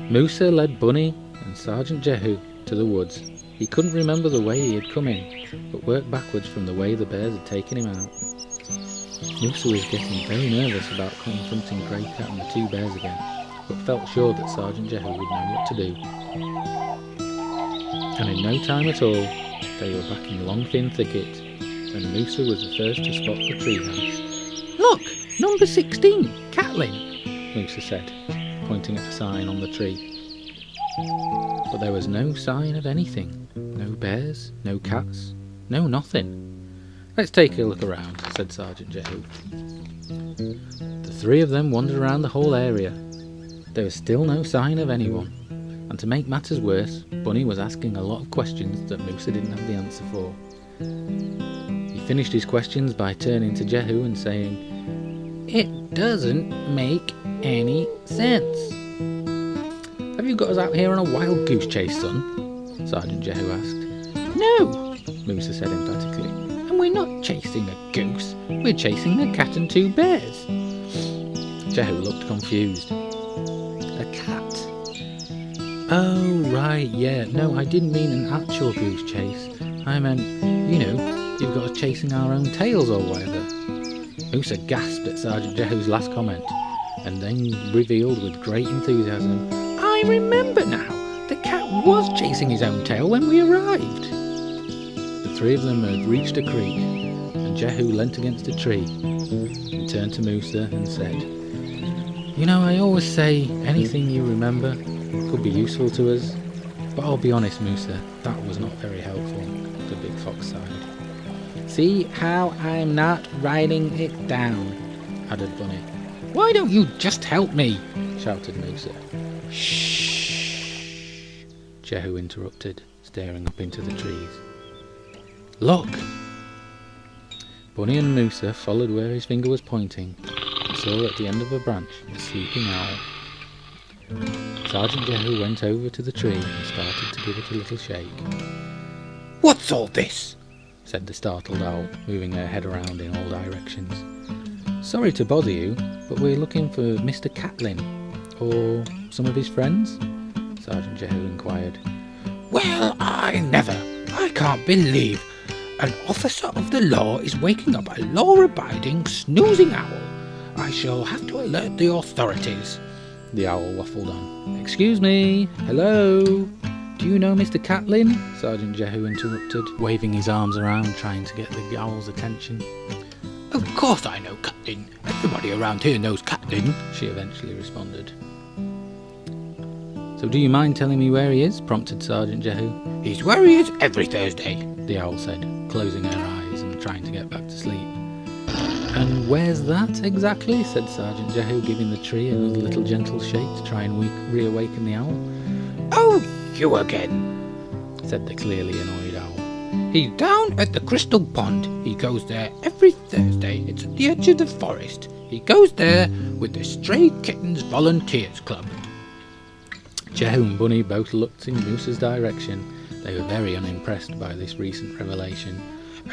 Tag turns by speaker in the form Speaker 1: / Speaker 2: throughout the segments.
Speaker 1: Musa led Bunny and Sergeant Jehu to the woods. He couldn't remember the way he had come in, but worked backwards from the way the bears had taken him out. Musa was getting very nervous about confronting Grey Cat and the two bears again, but felt sure that Sergeant Jehu would know what to do. And in no time at all, they were back in Long Thin Thicket, and Musa was the first to spot the treehouse. "Look, number 16, Catlin," Musa said, pointing at the sign on the tree. But there was no sign of anything. No bears, no cats, no nothing. "Let's take a look around," said Sergeant Jehu. The three of them wandered around the whole area. There was still no sign of anyone, and to make matters worse, Bunny was asking a lot of questions that Musa didn't have the answer for. He finished his questions by turning to Jehu and saying, "It doesn't make any sense." "Have you got us out here on a wild goose chase, son?" Sergeant Jehu asked. "No," Musa said emphatically, "and we're not chasing a goose, we're chasing a cat and two bears." Jehu looked confused. "A cat? Oh, right, yeah, no, I didn't mean an actual goose chase. I meant, you've got us chasing our own tails or whatever." Musa gasped at Sergeant Jehu's last comment, and then revealed with great enthusiasm, "I remember now, the cat was chasing his own tail when we arrived." The three of them had reached a creek, and Jehu leant against a tree and turned to Musa and said, "I always say anything you remember could be useful to us, but I'll be honest, Musa, that was not very helpful," the big fox sighed. "See how I'm not writing it down," added Bunny. "Why don't you just help me?" shouted Musa. "Shh," Jehu interrupted, staring up into the trees. "Look!" Bunny and Musa followed where his finger was pointing and saw at the end of a branch a sleeping owl. Sergeant Jehu went over to the tree and started to give it a little shake. "What's all this?" said the startled owl, moving her head around in all directions. "Sorry to bother you, but we're looking for Mr. Catlin, or some of his friends?" Sergeant Jehu inquired. "Well, I never! I can't believe an officer of the law is waking up a law-abiding, snoozing owl. I shall have to alert the authorities." The owl waffled on. "Excuse me, hello? Do you know Mr. Catlin?" Sergeant Jehu interrupted, waving his arms around, trying to get the owl's attention. "Of course I know Catlin. Everybody around here knows Catlin," she eventually responded. "So do you mind telling me where he is?" prompted Sergeant Jehu. "He's where he is every Thursday," the owl said, closing her eyes and trying to get back to sleep. "And where's that exactly?" said Sergeant Jehu, giving the tree another little gentle shake to try and reawaken the owl. "Oh, you again," said the clearly annoyed owl. "He's down at the Crystal Pond. He goes there every Thursday. It's at the edge of the forest. He goes there with the Stray Kittens Volunteers Club." Jehu and Bunny both looked in Musa's direction. They were very unimpressed by this recent revelation.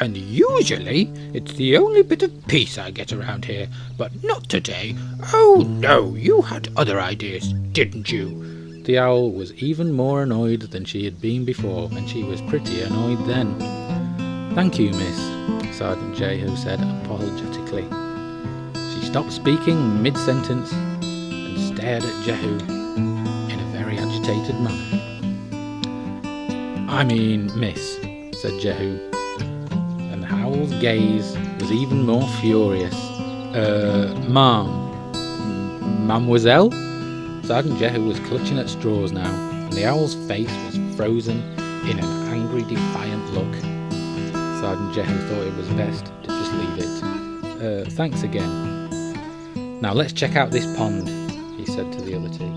Speaker 1: "And usually it's the only bit of peace I get around here, but not today. Oh no, you had other ideas, didn't you?" The owl was even more annoyed than she had been before, and she was pretty annoyed then. "Thank you, miss," Sergeant Jehu said apologetically. She stopped speaking mid-sentence and stared at Jehu in a very agitated manner. "I mean, miss," said Jehu, and the owl's gaze was even more furious. Mademoiselle?" Sergeant Jehu was clutching at straws now, and the owl's face was frozen in an angry, defiant look. Sergeant Jehu thought it was best to just leave it. Thanks again. Now let's check out this pond," he said to the other two.